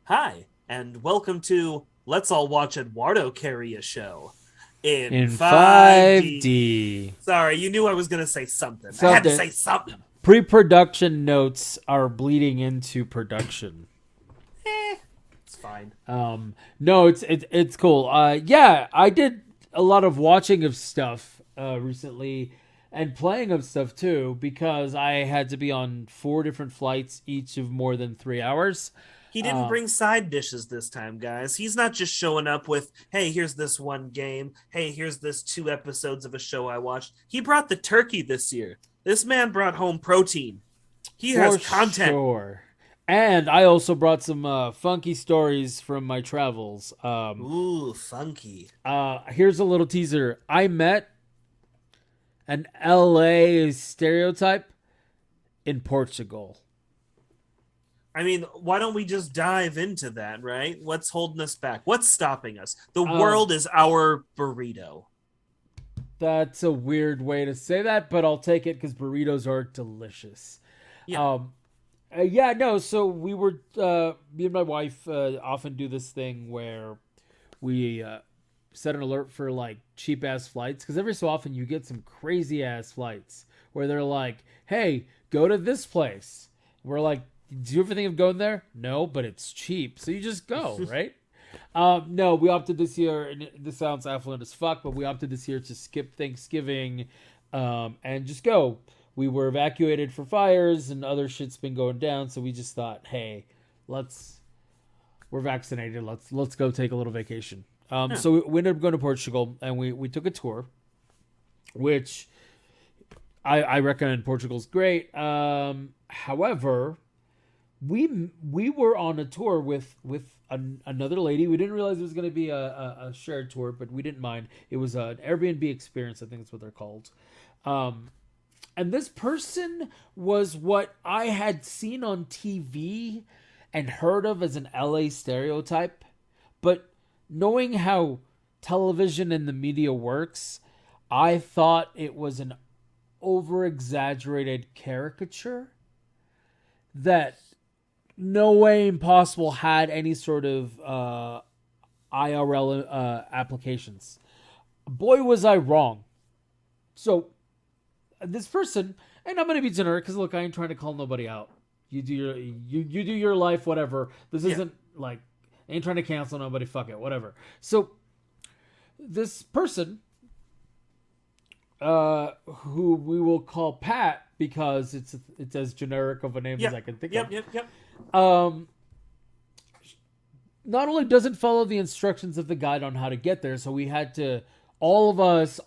Hi, and welcome to Let's All Watch Eduardo Carry a Show in In 5D. 5D. Sorry, you knew I was going to say something. I had to Something say something. pre-production notes are bleeding into production. Eh, it's fine. No, it's cool. Yeah, I did a lot of watching of stuff recently and playing of stuff too because I had to be on 4 different flights, each of more than 3 hours. He didn't Um, bring side dishes this time, guys. He's not just showing up with, hey, here's this one game. Hey, here's this 2 episodes of a show I watched. He brought the turkey this year. This man brought home protein. He has for content. sure. And I also brought some funky stories from my travels. Ooh, funky. Here's a little teaser. I met an LA stereotype in Portugal. I mean, why don't we just dive into that, right? What's holding us back? What's stopping us? The Um, world is our burrito. that's a weird way to say that, but I'll take it because burritos are delicious. Yeah. Um, yeah, no. So we were, me and my wife often do this thing where we set an alert for like cheap ass flights because every so often you get some crazy ass flights where they're like, "Hey, go to this place." We're like, "Do you ever think of going there?" No, but it's cheap, so you just go, right? No, we opted this year, and this sounds affluent as fuck, but we opted this year to skip Thanksgiving and just go. We were evacuated for fires, and other shit's been going down, so we just thought, hey, let's we're vaccinated. Let's go take a little vacation. Yeah. So we ended up going to Portugal, and we took a tour, which I recommend. Portugal's great. However, we were on a tour with another lady. We didn't realize it was going to be a shared tour, but we didn't mind. It was an Airbnb experience. I think that's what they're called. Um, and this person was what I had seen on TV and heard of as an LA stereotype, but knowing how television and the media works, I thought it was an over exaggerated caricature that no way impossible had any sort of IRL applications. Boy, was I wrong. So this person, and I'm gonna be generic because look, I ain't trying to call nobody out. You do your life, whatever. This Yeah. isn't like I ain't trying to cancel nobody. Fuck it, whatever. So this person, who we will call Pat because it's as generic of a name as Yep. I can think of. Yep. Um, not only doesn't follow the instructions of the guide on how to get there, so we had to all of us,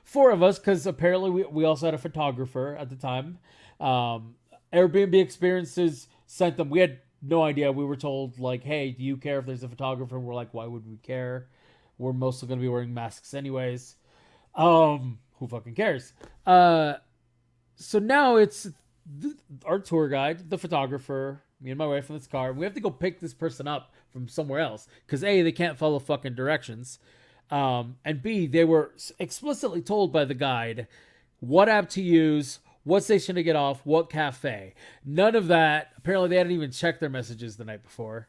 four of us, because apparently we also had a photographer at the time. Airbnb experiences sent them. We had no idea. We were told like, "Hey, do you care if there's a photographer?" And we're like, "Why would we care? We're mostly going to be wearing masks anyways." Who fucking cares? So now it's our tour guide, the photographer, me and my wife in this car. We have to go pick this person up from somewhere else because A, they can't follow fucking directions, and B, they were explicitly told by the guide what app to use, what station to get off, what cafe. None of that. Apparently, they hadn't even checked their messages the night before.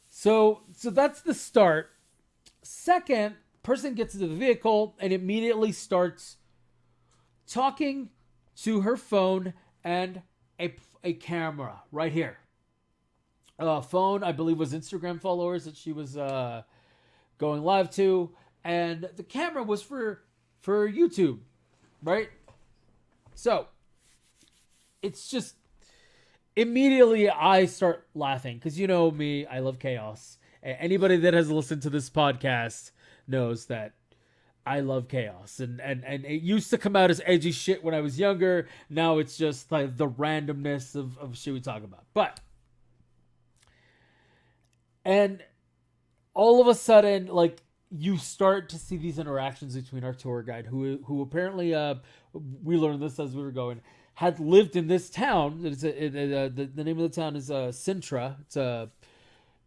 So that's the start. Second, person gets into the vehicle and immediately starts talking to her phone and a camera right here. Phone, I believe, was Instagram followers that she was going live to, and the camera was for YouTube, right? So it's just immediately I start laughing because you know me, I love chaos. Anybody that has listened to this podcast knows that I love chaos, and it used to come out as edgy shit when I was younger. Now it's just like the randomness of shit we talk about. But and all of a sudden, like you start to see these interactions between our tour guide, who apparently we learned this as we were going, had lived in this town. The name of the town is Sintra. It's a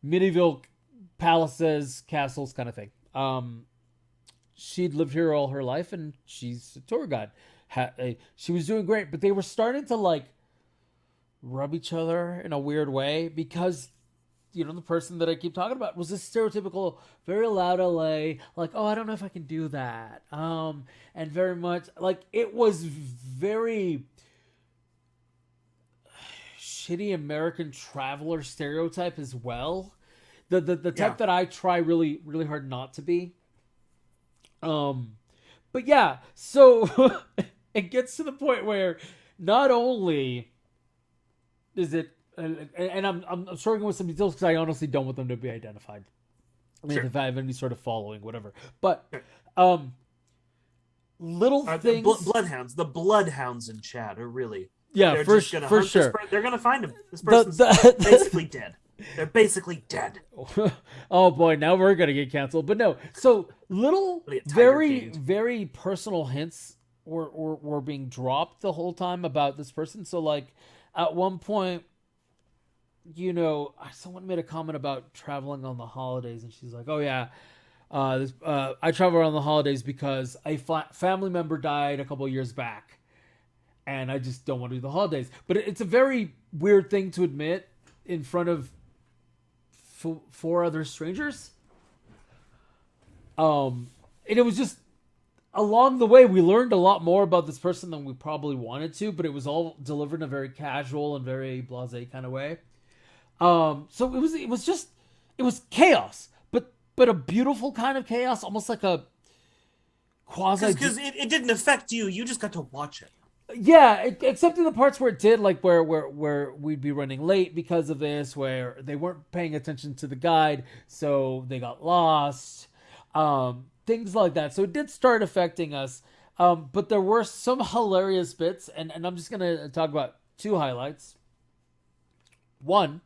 medieval palaces, castles kind of thing. She'd lived here all her life, and she's a tour guide. She was doing great, but they were starting to like rub each other in a weird way because the person that I keep talking about was this stereotypical, very loud LA, like, oh, I don't know if I can do that. And very much like it was very shitty American traveler stereotype as well. The type that I try really, really hard not to be. But yeah, so it gets to the point where not only is it, and I'm struggling with some details because I honestly don't want them to be identified. I mean, if I have any sort of following, whatever. But little things. The bloodhounds in chat are really they're for sure. They're gonna find him. This person's basically dead. They're basically dead. Oh boy, now we're gonna get canceled. But no, so little, very personal hints were being dropped the whole time about this person. So like at one point, someone made a comment about traveling on the holidays, and she's like, "Oh yeah, I travel on the holidays because a family member died a couple years back, and I just don't want to do the holidays." But it's a very weird thing to admit in front of four other strangers. And it was just along the way we learned a lot more about this person than we probably wanted to, but it was all delivered in a very casual and very blasé kind of way. So it was chaos, but a beautiful kind of chaos, almost like a quasi. Because it didn't affect you. You just got to watch it. Yeah, except in the parts where it did, like where we'd be running late because of this, where they weren't paying attention to the guide, so they got lost, things like that. So it did start affecting us, but there were some hilarious bits, and I'm just going to talk about two highlights. One,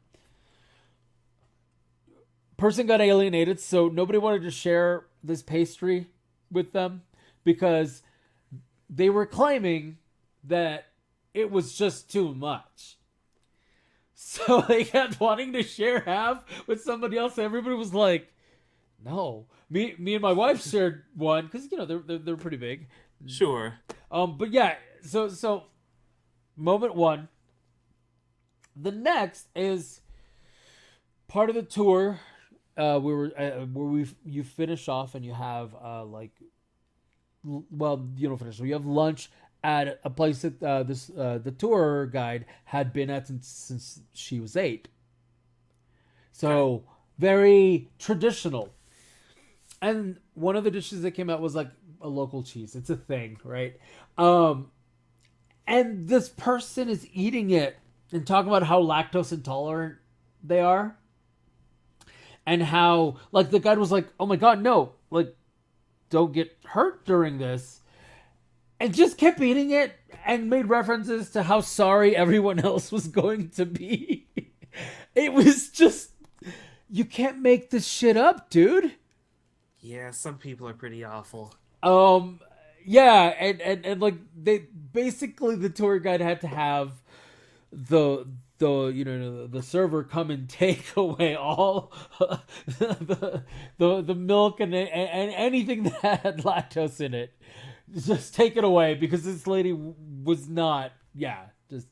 person got alienated, so nobody wanted to share this pastry with them because they were claiming that it was just too much. So they kept wanting to share half with somebody else. Everybody was like, no. Me and my wife shared one because they're pretty big. Sure. But yeah, so moment one. The next is part of the tour. You finish off and you have you don't finish. So you have lunch at a place that the tour guide had been at since she was 8. So very traditional. And one of the dishes that came out was like a local cheese. It's a thing, right? And this person is eating it and talking about how lactose intolerant they are. And how, like, the guide was like, oh my God, no, like, don't get hurt during this. And just kept eating it and made references to how sorry everyone else was going to be. It was just, you can't make this shit up, dude. Yeah, some people are pretty awful. Yeah, and like they basically the tour guide had to have the server come and take away all the milk and anything that had lactose in it. Just take it away because this lady was not. Yeah, just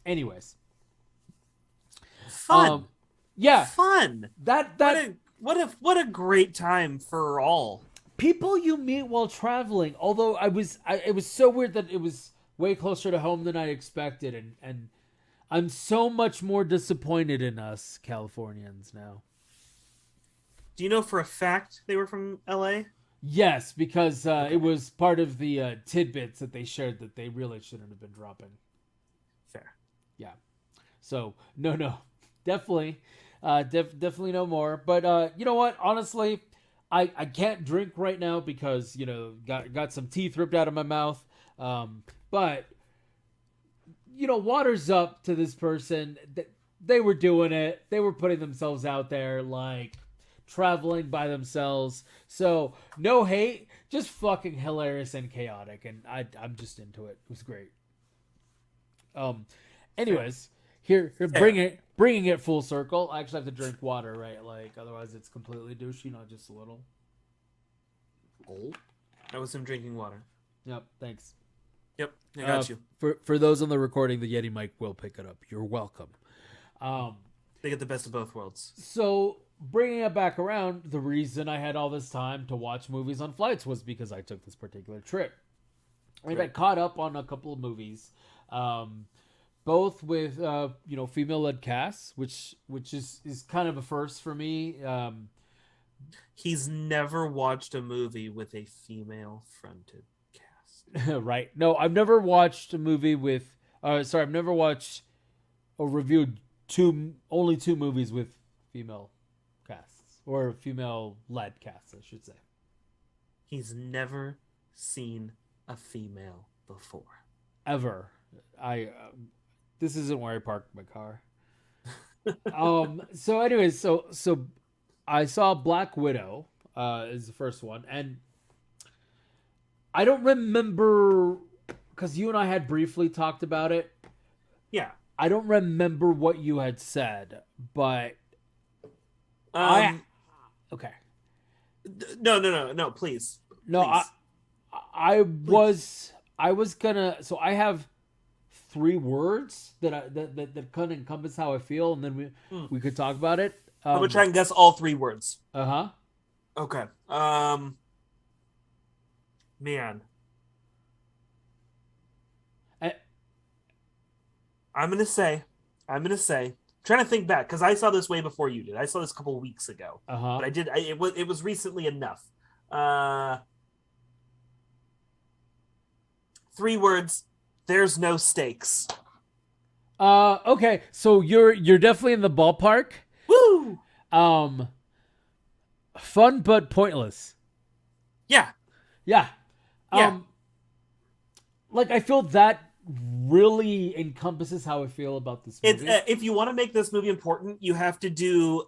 anyways. Fun. Yeah, fun. That what a great time for all. People you meet while traveling. Although it was so weird that it was way closer to home than I expected, and I'm so much more disappointed in us Californians now. Do you know for a fact they were from LA? Yes, because it was part of the tidbits that they shared that they really shouldn't have been dropping. Fair. Yeah. So, no. Definitely. Definitely no more. But you know what? Honestly, I can't drink right now because, got some teeth ripped out of my mouth. But, water's up to this person. They were doing it. They were putting themselves out there, like, traveling by themselves. So, no hate. Just fucking hilarious and chaotic. And I'm just into it. It was great. Anyways, here bringing it full circle. I actually have to drink water, right? Like, otherwise it's completely douchey, not just a little. Oh, that was him drinking water. Yep, thanks. Yep, I got you. For those on the recording, the Yeti mic will pick it up. You're welcome. They get the best of both worlds. So bringing it back around, the reason I had all this time to watch movies on flights was because I took this particular trip. And I caught up on a couple of movies, both with female-led casts, which is kind of a first for me. He's never watched a movie with a female-fronted cast. Right? No, I've never watched a movie with. I've never watched or reviewed only two movies with female casts or female-led casts, I should say. He's never seen a female before. Ever. This isn't where I parked my car. So anyways, so I saw Black Widow is the first one, and I don't remember because you and I had briefly talked about it. Yeah. I don't remember what you had said, but okay. No, please. No, please. I was gonna. So I have 3 words that kind of encompass how I feel, and then we could talk about it. I'm gonna try and guess all 3 words. Okay. Man. I'm gonna say. Trying to think back because I saw this way before you did. I saw this a couple of weeks ago, but I did. It was recently enough. 3 words. There's no stakes. Okay. So you're definitely in the ballpark. Woo! Fun but pointless. Yeah. Like I feel that really encompasses how I feel about this movie. If you want to make this movie important, you have to do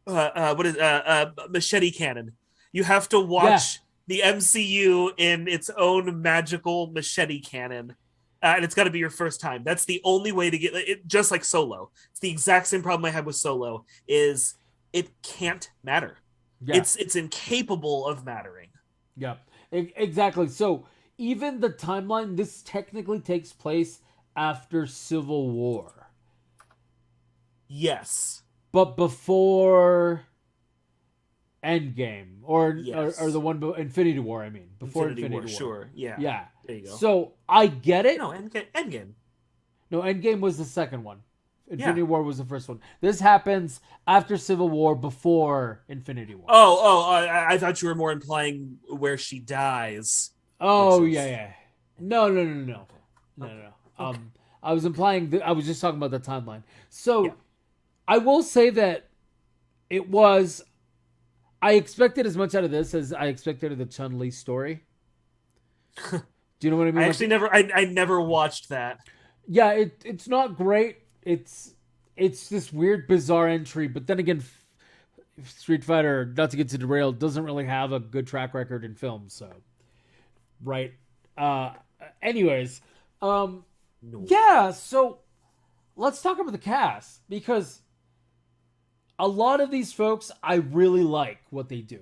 Machete Cannon. You have to watch the MCU in its own magical Machete Cannon. And it's got to be your first time. That's the only way to get it. Just like Solo, it's the exact same problem I had with Solo. Is it can't matter? Yeah. It's incapable of mattering. Yeah, exactly. So even the timeline, this technically takes place after Civil War. Yes, but before Endgame or the one Infinity War. I mean, before Infinity War. Sure. Yeah. There you go. So I get it. No, Endgame. No, Endgame was the second one. Infinity War was the first one. This happens after Civil War, before Infinity War. I thought you were more implying where she dies. Oh, yeah. No. Okay. I was implying I was just talking about the timeline. So I will say that it was. I expected as much out of this as I expected of the Chun-Li story. Do you know what I mean? I never watched that. Yeah, it's not great. It's this weird, bizarre entry. But then again, Street Fighter, not to get to derail, doesn't really have a good track record in film. So, right. Anyways, no. Yeah. So let's talk about the cast because a lot of these folks, I really like what they do.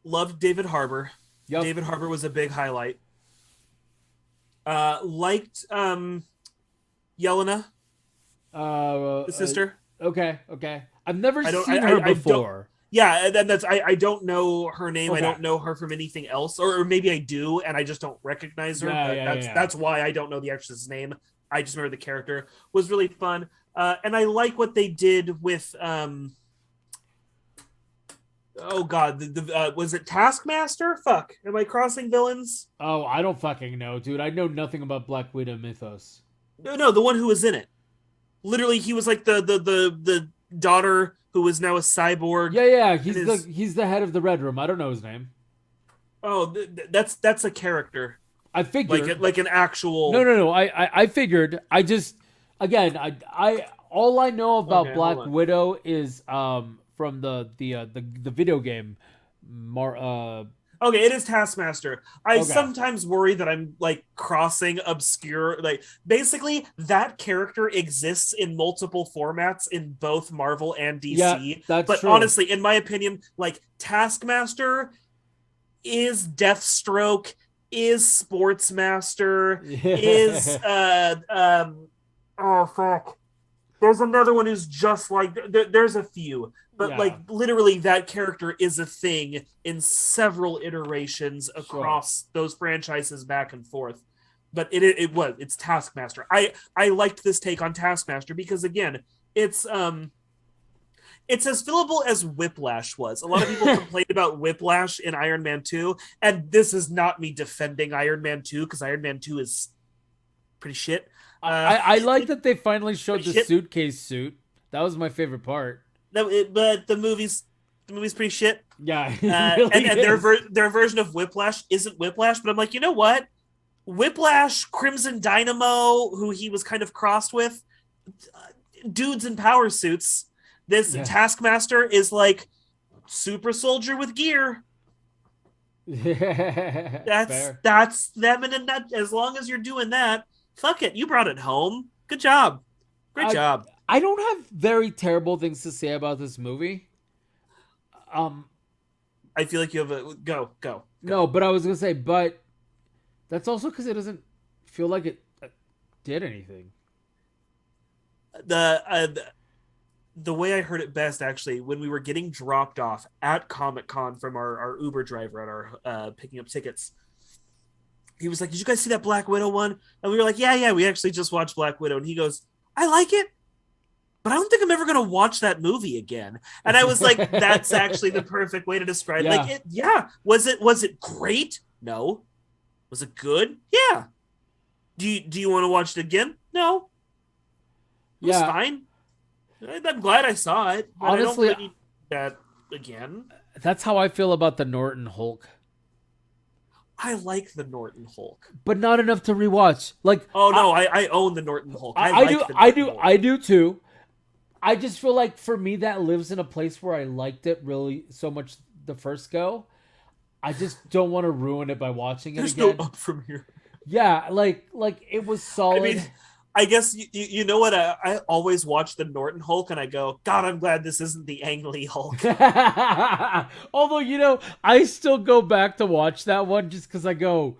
Loved David Harbour. Yep. David Harbour was a big highlight. Liked Yelena, the sister. Okay. I've never seen her before. Yeah, and I don't know her name. Okay. I don't know her from anything else, or maybe I do, and I just don't recognize her. That's why I don't know the actress's name. I just remember the character was really fun, and I like what they did with. Oh God, was it Taskmaster? Fuck, am I crossing villains? Oh, I don't fucking know, dude. I know nothing about Black Widow mythos. No, the one who was in it. Literally, he was like the daughter who was now a cyborg. Yeah. He's the head of the Red Room. I don't know his name. Oh, that's a character. I figured like an actual. No. I figured. I just I all I know about Black Widow is from the video game. Okay, it is Taskmaster. I sometimes worry that I'm like crossing obscure. Like basically, that character exists in multiple formats in both Marvel and DC. Yeah, that's true. Honestly, in my opinion, like Taskmaster is Deathstroke, is Sportsmaster, is oh fuck. There's another one who's just like there's a few, but Yeah. like literally that character is a thing in several iterations across those franchises back and forth. But it's Taskmaster. I liked this take on Taskmaster because again, it's as fillable as Whiplash was. A lot of people complained about Whiplash in Iron Man 2, and this is not me defending Iron Man 2 because Iron Man 2 is pretty shit. I like that they finally showed the shit. suitcase suit. That was my favorite part. But the movie's pretty shit. Yeah, and their version of Whiplash isn't Whiplash, but I'm like, you know what? Whiplash, Crimson Dynamo, who he was kind of crossed with, dudes in power suits. This Taskmaster is like super soldier with gear. That's them in a nut. As long as you're doing that, fuck it, you brought it home. Good job, great job. I don't have very terrible things to say about this movie. I feel like you have a go. No, but I was gonna say, but that's also because it doesn't feel like it did anything. The way I heard it best, actually, when we were getting dropped off at Comic-Con from our Uber driver at our picking up tickets, he was like, "Did you guys see that Black Widow one?" And we were like, "Yeah, we actually just watched Black Widow." And he goes, "I like it, but I don't think I'm ever going to watch that movie again." And I was like, "That's actually the perfect way to describe it." Like, was it great? No. Was it good? Yeah. Do you want to watch it again? No. It was fine. I'm glad I saw it. But honestly, I don't really need that again. That's how I feel about the Norton Hulk. I like the Norton Hulk, but not enough to rewatch. Like, I own the Norton Hulk. I do too. I just feel like for me that lives in a place where I liked it really so much the first go. I just don't want to ruin it by watching it again. There's no up from here. Yeah, like it was solid. I mean, I guess you know what? I always watch the Norton Hulk and I go, God, I'm glad this isn't the Ang Lee Hulk. Although, I still go back to watch that one just because I go,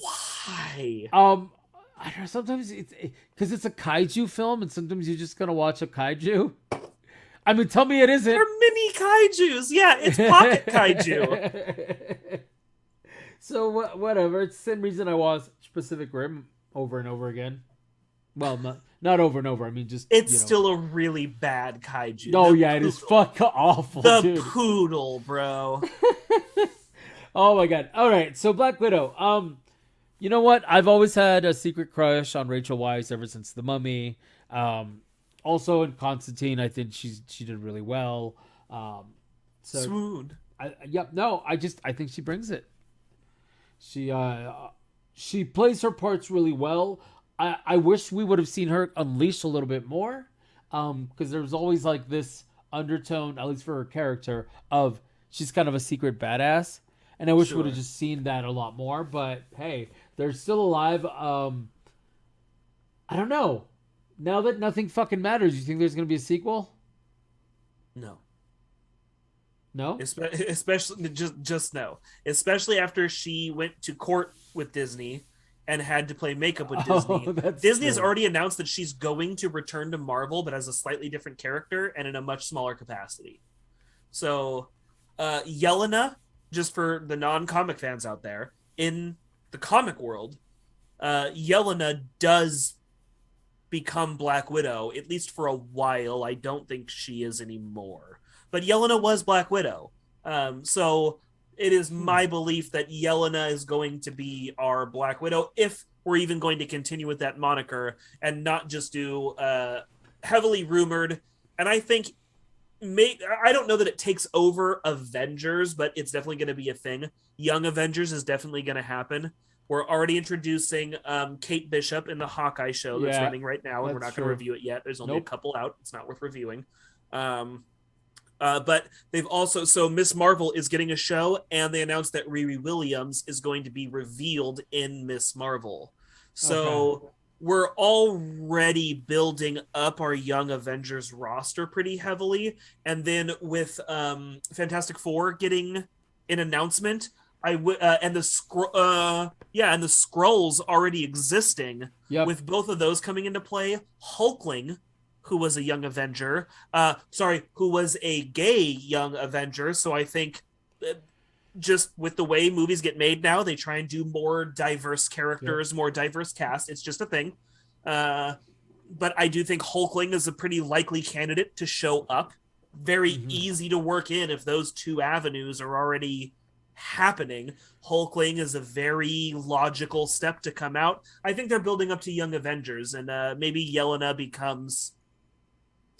why? I don't know, sometimes it's because it's a kaiju film and sometimes you're just going to watch a kaiju. I mean, tell me it isn't. They're mini kaijus. Yeah, it's pocket kaiju. So, whatever. It's the same reason I watch Pacific Rim over and over again. Well, not over and over. I mean, just it's still a really bad kaiju. Oh yeah, it is fucking awful. The poodle, bro. Oh my god. All right, so Black Widow. You know what? I've always had a secret crush on Rachel Weisz ever since The Mummy. Also in Constantine, I think she did really well. Swoon. I think she brings it. She plays her parts really well. I wish we would have seen her unleash a little bit more, because there was always like this undertone, at least for her character, of she's kind of a secret badass, and I wish we would have just seen that a lot more. But hey, they're still alive. I don't know. Now that nothing fucking matters, you think there's gonna be a sequel? No. No? Especially just no. Especially after she went to court with Disney and had to play makeup with Disney. Disney has already announced that she's going to return to Marvel, but as a slightly different character and in a much smaller capacity. So, Yelena, just for the non-comic fans out there, in the comic world, Yelena does become Black Widow, at least for a while. I don't think she is anymore. But Yelena was Black Widow. So it is my belief that Yelena is going to be our Black Widow, if we're even going to continue with that moniker and not just do heavily rumored. And I think, I don't know that it takes over Avengers, but it's definitely going to be a thing. Young Avengers is definitely going to happen. We're already introducing Kate Bishop in the Hawkeye show that's running right now, and we're not going to review it yet. There's only a couple out. It's not worth reviewing. But they've also, so Miss Marvel is getting a show, and they announced that Riri Williams is going to be revealed in Miss Marvel. So we're already building up our Young Avengers roster pretty heavily. And then with Fantastic Four getting an announcement, and the Skrulls already existing, with both of those coming into play, Hulkling, who was a young Avenger. Who was a gay young Avenger. So I think just with the way movies get made now, they try and do more diverse characters, more diverse cast. It's just a thing. But I do think Hulkling is a pretty likely candidate to show up. Very easy to work in if those two avenues are already happening. Hulkling is a very logical step to come out. I think they're building up to Young Avengers, and maybe Yelena becomes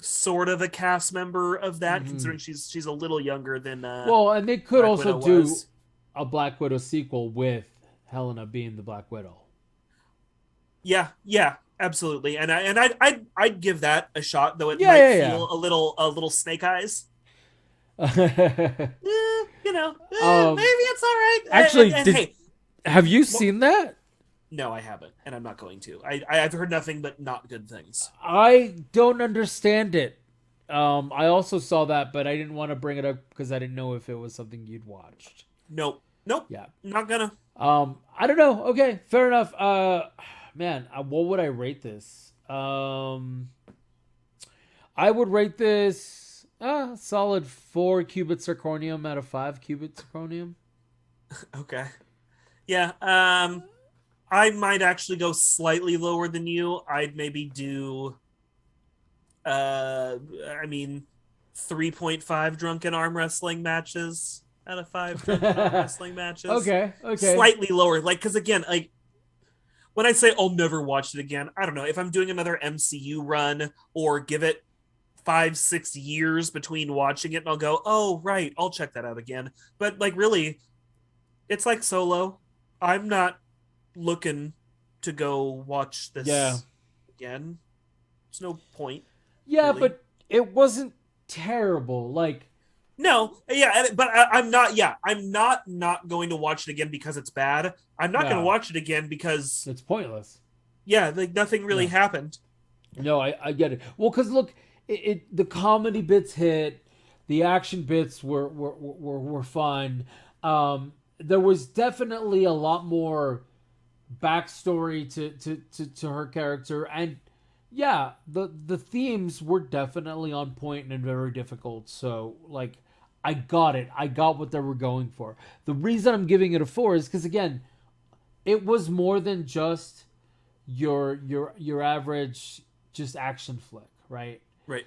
sort of a cast member of that, considering she's a little younger than and they could Black also Widow do was. a Black Widow sequel with Helena being the Black Widow. Yeah, absolutely. And I'd give that a shot, though it might feel a little Snake Eyes. Maybe it's all right. Actually, hey, have you seen that? No, I haven't, and I'm not going to. I've heard nothing but not good things. I don't understand it. I also saw that, but I didn't want to bring it up because I didn't know if it was something you'd watched. Nope. Yeah, not gonna. I don't know. Okay, fair enough. Man, what would I rate this? I would rate this solid 4 qubit zirconium out of 5 qubit zirconium. Okay. Yeah. I might actually go slightly lower than you. I'd maybe do 3.5 drunken arm wrestling matches out of 5 drunken arm wrestling matches. Okay. Slightly lower. Because again, when I say I'll never watch it again, I don't know. If I'm doing another MCU run or give it 5-6 years between watching it, and I'll go, oh, right, I'll check that out again. But really, it's like Solo. I'm not looking to go watch this again. There's no point. Yeah, really. But it wasn't terrible. No, yeah, but I'm not. Yeah, I'm not going to watch it again because it's bad. I'm not going to watch it again because it's pointless. Yeah, nothing really happened. No, I get it. Well, because look, the comedy bits hit, the action bits were fun. There was definitely a lot more backstory to her character, and the themes were definitely on point and very difficult. So I got it. I got what they were going for. The reason I'm giving it a 4 is because again, it was more than just your average just action flick, right? Right.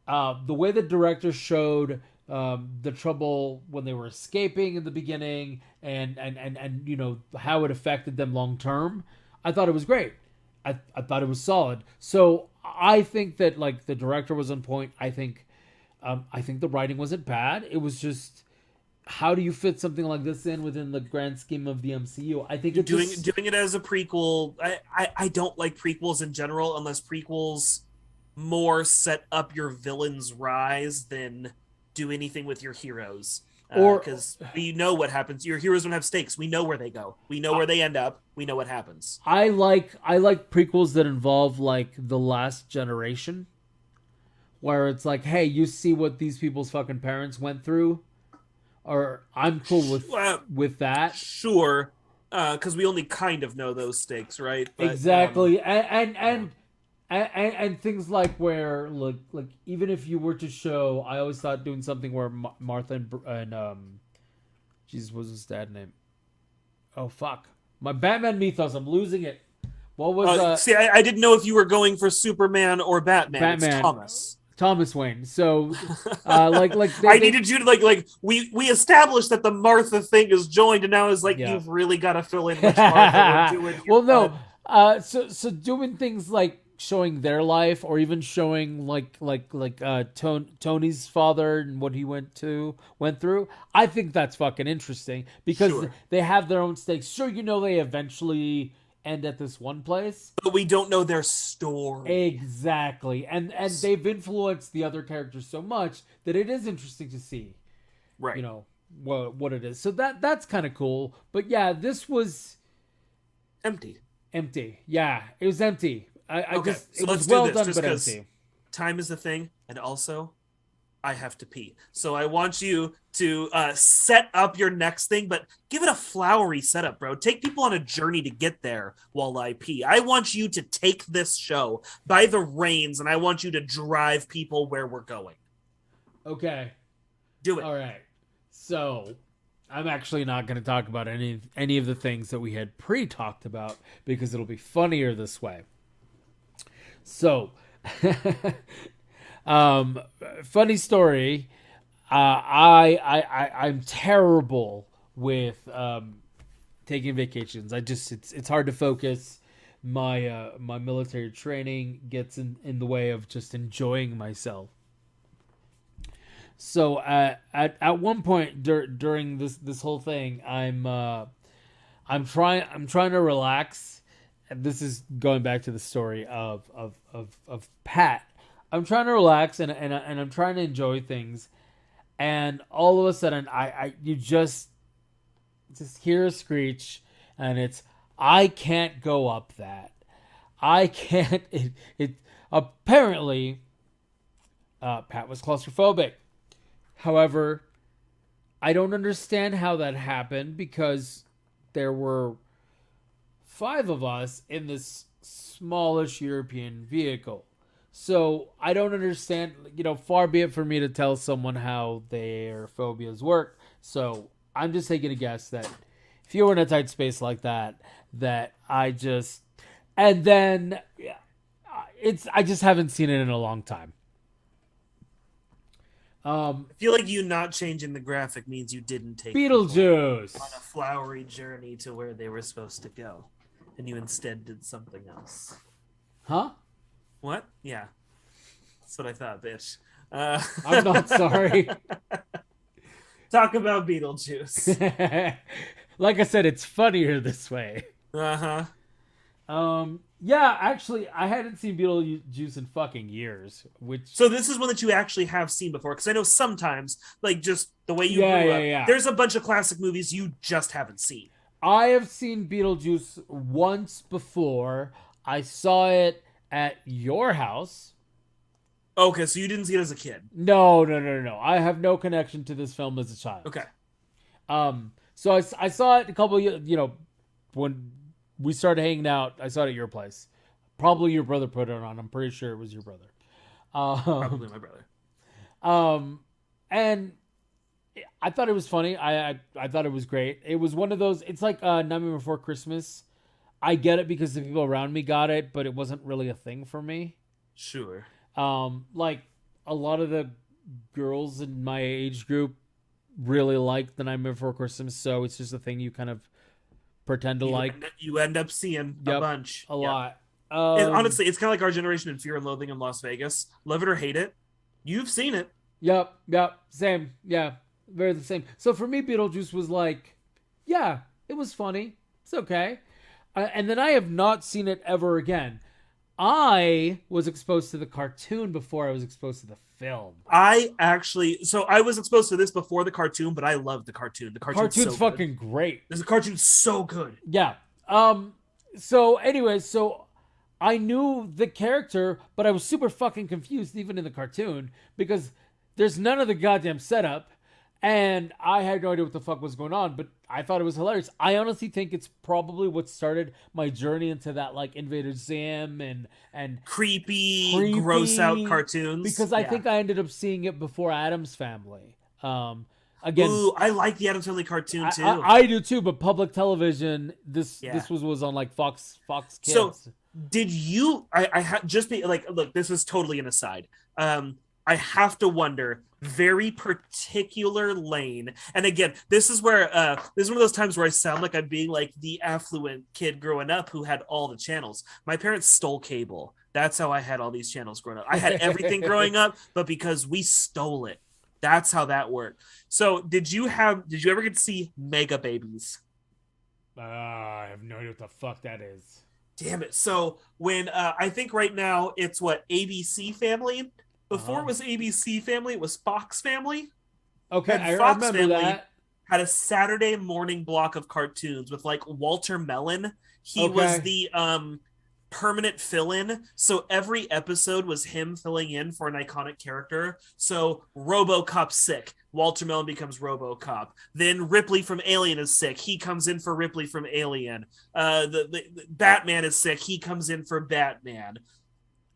The way the director showed the trouble when they were escaping in the beginning and how it affected them long term, I thought it was great. I thought it was solid. So I think that the director was on point. I think the writing wasn't bad. It was just, how do you fit something like this in within the grand scheme of the MCU? I think doing it as a prequel. I don't like prequels in general unless prequels more set up your villain's rise than do anything with your heroes. Because we know what happens. Your heroes don't have stakes. We know where they go. We know where they end up. We know what happens. I like prequels that involve The Last Generation, where it's hey, you see what these people's fucking parents went through, or I'm cool with that. Sure, because we only kind of know those stakes, right? But, exactly, and things where even if you were to show, I always thought doing something where Martha and Jesus, what was his dad's name? Oh fuck, my Batman mythos, I'm losing it. What was see, I didn't know if you were going for Superman or Batman. It's Thomas Wayne. So I needed you to we established that the Martha thing is joined, and now it's you've really got to fill in which Martha we're doing. Well, no. So doing things showing their life, or even showing Tony's father and what he went through, I think that's fucking interesting because they have their own stakes. Sure, they eventually end at this one place, but we don't know their story exactly, and they've influenced the other characters so much that it is interesting to see, right? What it is. So that's kind of cool. But yeah, this was empty. Yeah, it was empty. It was well done, but empty. Time is the thing, and also, I have to pee. So I want you to set up your next thing, but give it a flowery setup, bro. Take people on a journey to get there while I pee. I want you to take this show by the reins, and I want you to drive people where we're going. Okay. Do it. All right. So I'm actually not going to talk about any of the things that we had pre-talked about because it'll be funnier this way. So, funny story. I'm terrible with taking vacations. It's hard to focus. My military training gets in the way of just enjoying myself. So at one point during this whole thing, I'm trying to relax. And this is going back to the story of Pat. I'm trying to relax and I'm trying to enjoy things, and all of a sudden you just hear a screech, and it's I can't go up that. I can't. It apparently Pat was claustrophobic. However, I don't understand how that happened because there were 5 of us in this smallish European vehicle. So I don't understand, far be it for me to tell someone how their phobias work. So I'm just taking a guess that if you were in a tight space like that I just, and then I just haven't seen it in a long time. I feel like you not changing the graphic means you didn't take Beetlejuice on a flowery journey to where they were supposed to go, and you instead did something else. Huh? What? Yeah, that's what I thought, bitch. I'm not sorry. Talk about Beetlejuice. Like I said, it's funnier this way. Yeah, actually, I hadn't seen Beetlejuice in fucking years. So this is one that you actually have seen before, because I know sometimes, like, just the way you grew up, there's a bunch of classic movies you just haven't seen. I have seen Beetlejuice once before. I saw it at your house. Okay, so you didn't see it as a kid. No. I have no connection to this film as a child. Okay. So I saw it a couple of, when we started hanging out, I saw it at your place. Probably your brother put it on. I'm pretty sure it was your brother. Probably my brother. And I thought it was funny. I thought it was great. It was one of those, it's like Nightmare Before Christmas. I get it because the people around me got it, but it wasn't really a thing for me. Sure. Like a lot of the girls in my age group really like The Nightmare Before Christmas, so it's just a thing you kind of pretend to like. You end up seeing a bunch. A lot. And honestly, it's kind of like our generation in Fear and Loathing in Las Vegas. Love it or hate it, you've seen it. Yep. Same. Yeah. Very the same. So for me, Beetlejuice was like, yeah, it was funny. It's okay. And then I have not seen it ever again. I was exposed to the cartoon before I was exposed to the film. I was exposed to this before the cartoon, but I love the cartoon. The cartoon's so fucking great. The cartoon's so good. Yeah. So anyway, I knew the character, but I was super fucking confused even in the cartoon because there's none of the goddamn setup, and I had no idea what the fuck was going on, but I thought it was hilarious. I honestly think it's probably what started my journey into that, like, Invader Zim and creepy, gross out cartoons. Because I think I ended up seeing it before Addams Family. Again, ooh, I like the Addams Family cartoon too. I do too, but public television, this was on like Fox Kids. So did you? Just be like, look, this is totally an aside. I have to wonder, very particular lane. And again, this is where this is one of those times where I sound like I'm being like the affluent kid growing up who had all the channels. My parents stole cable. That's how I had all these channels growing up. I had everything growing up, but because we stole it. That's how that worked. So did you ever get to see Mega Babies? I have no idea what the fuck that is. Damn it. So when I think right now it's what, ABC Family? Before it was ABC Family, it was Fox Family. Okay, and I Fox remember Family that. Had a Saturday morning block of cartoons with like Walter Mellon. He was the permanent fill-in. So every episode was him filling in for an iconic character. So RoboCop's sick. Walter Melon becomes RoboCop. Then Ripley from Alien is sick. He comes in for Ripley from Alien. The Batman is sick. He comes in for Batman.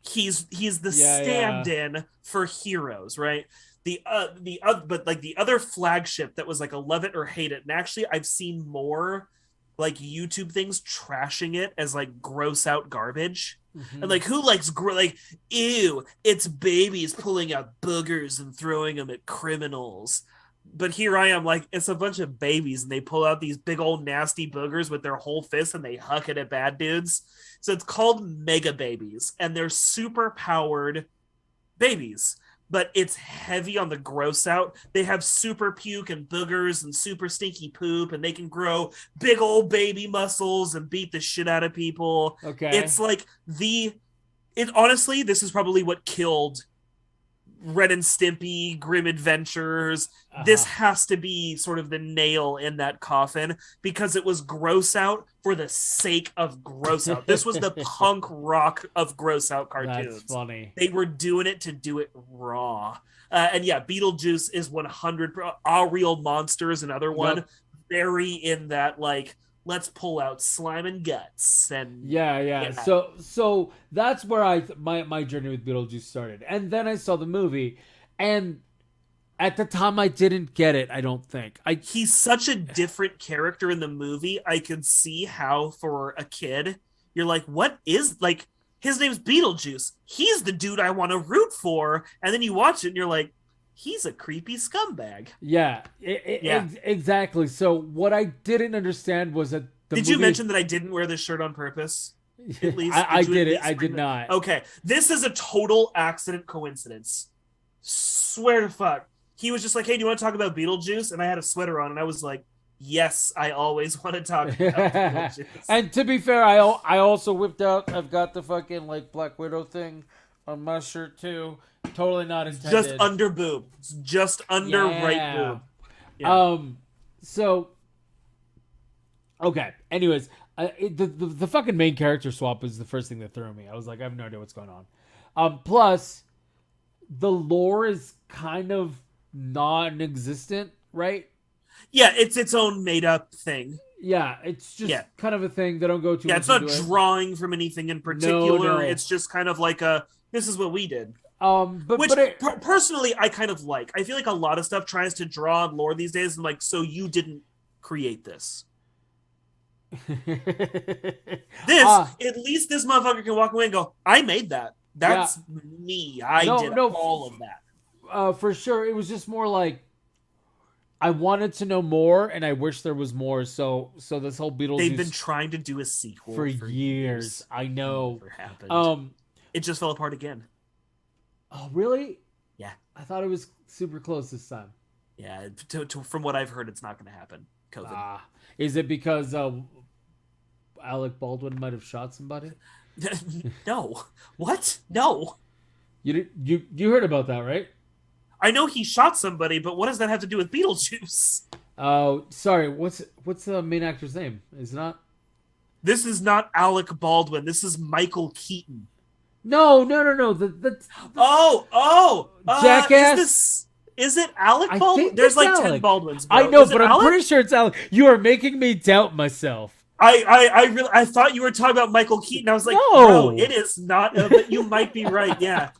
He's the stand-in for heroes, right? But like the other flagship that was like a love it or hate it, and actually I've seen more like YouTube things trashing it as like gross out garbage. Mm-hmm. And like who likes like ew, it's babies pulling out boogers and throwing them at criminals. But here I am, like, it's a bunch of babies and they pull out these big old nasty boogers with their whole fist and they huck it at bad dudes. So it's called Mega Babies, and they're super powered babies, but it's heavy on the gross out. They have super puke and boogers and super stinky poop, and they can grow big old baby muscles and beat the shit out of people. Okay. It's like honestly, this is probably what killed Ren and Stimpy, Grim Adventures. This has to be sort of the nail in that coffin, because it was gross out for the sake of gross out. This was the punk rock of gross out cartoons. That's funny. They were doing it to do it raw. And yeah, Beetlejuice is 100. Our Real Monster is another one. Yep. Very in that, like, let's pull out slime and guts. And yeah. So that's where my journey with Beetlejuice started, and then I saw the movie, and at the time I didn't get it. I don't think he's such a different character in the movie. I could see how for a kid you're like, what is, like, his name's Beetlejuice, he's the dude I want to root for, and then you watch it and you're like, he's a creepy scumbag. Yeah, exactly. So what I didn't understand was that did you mention that I didn't wear this shirt on purpose? At least I did it. I did not. Okay, this is a total accident coincidence. Swear to fuck. He was just like, hey, do you want to talk about Beetlejuice? And I had a sweater on, and I was like, yes, I always want to talk about Beetlejuice. And to be fair, I also whipped out, I've got the fucking like Black Widow thing on my shirt too. Totally not intended. Just under boob. Just under right boob. Yeah. So, okay. Anyways, the fucking main character swap is the first thing that threw me. I was like, I have no idea what's going on. Plus, the lore is kind of non-existent, right? Yeah, it's its own made-up thing. Yeah, it's just kind of a thing. They don't go too much it's not drawing from anything in particular. No. It's just kind of like this is what we did. Personally, I kind of like. I feel like a lot of stuff tries to draw on lore these days, and like, so you didn't create this. At least this motherfucker can walk away and go, I made that. That's me. I did all of that. For sure. It was just more like, I wanted to know more, and I wish there was more. So this whole Beetlejuice, they've been trying to do a sequel for years. I know. Never happened. It just fell apart again. Oh, really? Yeah. I thought it was super close this time. Yeah, from what I've heard, it's not going to happen. COVID. Is it because Alec Baldwin might have shot somebody? No. What? No. You heard about that, right? I know he shot somebody, but what does that have to do with Beetlejuice? Oh, sorry. What's the main actor's name? Is it not? This is not Alec Baldwin. This is Michael Keaton. No. Jackass. Is it Alec Baldwin? There's like Alec. 10 Baldwins. Bro. I know, but I'm pretty sure it's Alec. You are making me doubt myself. I thought you were talking about Michael Keaton. I was like, no, it is not. But you might be right. Yeah.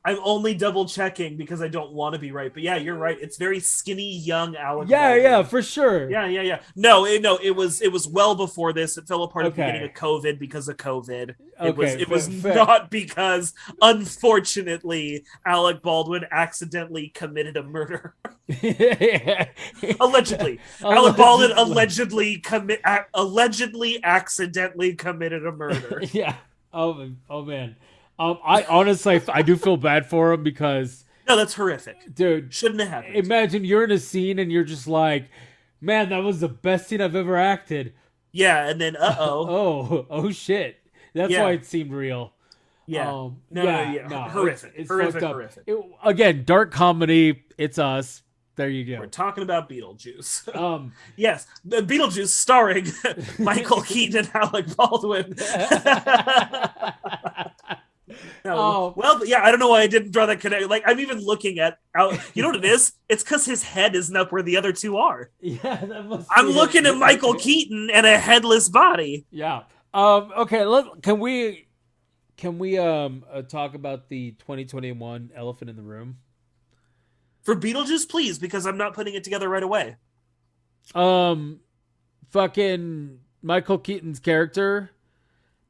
I'm only double checking because I don't want to be right. But yeah, you're right. It's very skinny, young Alec Baldwin. Yeah, for sure. Yeah. No, it was well before this. It fell apart at the beginning of COVID because of COVID. It was not because, unfortunately, Alec Baldwin accidentally committed a murder. Allegedly. Alec Baldwin allegedly accidentally committed a murder. Yeah. Oh man. I honestly, I do feel bad for him because... No, that's horrific. Dude. Shouldn't have happened. Imagine you're in a scene and you're just like, man, that was the best scene I've ever acted. Yeah, and then, oh shit. That's why it seemed real. Yeah. No, horrific. It's horrific. again, dark comedy, it's us. There you We're go. talking about Beetlejuice. Um, Yes, the Beetlejuice starring Michael Keaton and Alec Baldwin. No, oh well, yeah, I don't know why I didn't draw that connection. Like, I'm even looking at out. You know what it is? It's because his head isn't up where the other two are. yeah, that must. I'm be looking it. at Michael Keaton and a headless body. Yeah. Okay. Can we talk about the 2021 Elephant in the Room? For Beetlejuice, please, because I'm not putting it together right away. Fucking Michael Keaton's character.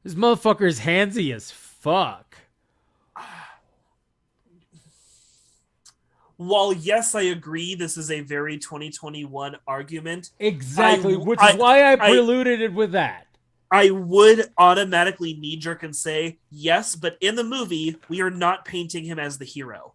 This motherfucker's handsy as fuck. While yes, I agree, this is a very 2021 argument. Exactly, which is why I preluded it with that. I would automatically knee-jerk and say, yes, but in the movie, we are not painting him as the hero.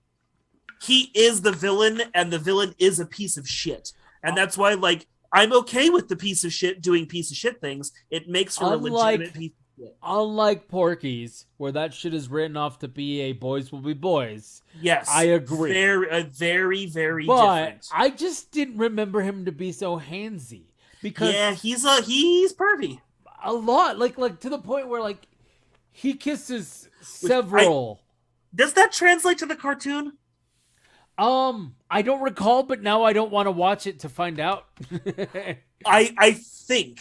He is the villain, and the villain is a piece of shit. And that's why, like, I'm okay with the piece of shit doing piece of shit things. It makes for a legitimate piece of shit. Unlike Porky's, where that shit is written off to be a boys will be boys. Yes. I agree. Very, very but different. I just didn't remember him to be so handsy. Because yeah, he's pervy. A lot. Like to the point where, like, he kisses several. Does that translate to the cartoon? I don't recall, but now I don't want to watch it to find out. I think,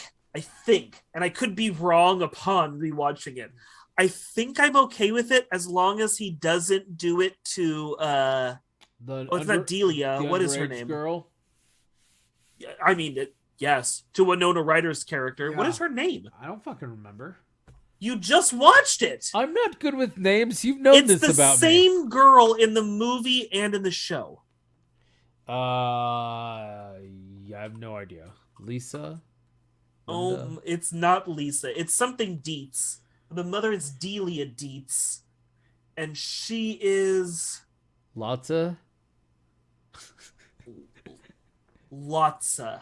and I could be wrong upon rewatching it. I think I'm okay with it as long as he doesn't do it to it's not Delia. What is her name? Girl. I mean, yes, to Winona Ryder's character. Yeah. What is her name? I don't fucking remember. You just watched it. I'm not good with names. You've known this about me. It's the same girl in the movie and in the show. I have no idea. Lisa? Linda? Oh, it's not Lisa. It's something Dietz. The mother is Delia Dietz. And she is... Lotsa? Lotsa.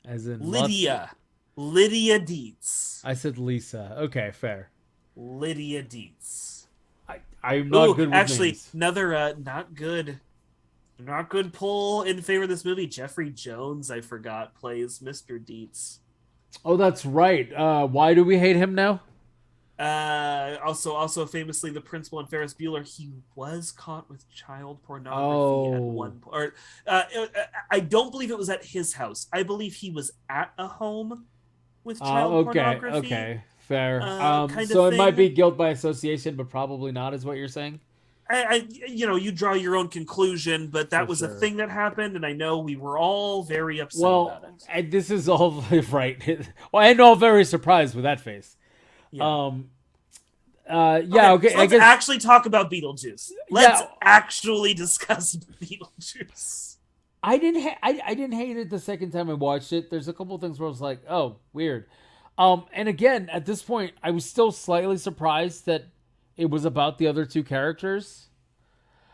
As in Lydia. Lotsa? Lydia Dietz. I said Lisa. Okay, fair. Lydia Dietz. I'm not good with actually, names. Another not good pull in favor of this movie. Jeffrey Jones, I forgot, plays Mr. Dietz. Oh, that's right. Why do we hate him now? Also famously the principal in Ferris Bueller, he was caught with child pornography at one point. I don't believe it was at his house. I believe he was at a home with child pornography. Okay, fair. So it might be guilt by association, but probably not, is what you're saying? You draw your own conclusion, but that was a thing that happened, and I know we were all very upset about it. And this is all right. Well, and all very surprised with that face. Yeah. Okay. So let's actually talk about Beetlejuice. Let's actually discuss Beetlejuice. I didn't hate it the second time I watched it. There's a couple things where I was like, oh, weird. And again, at this point, I was still slightly surprised that it was about the other two characters.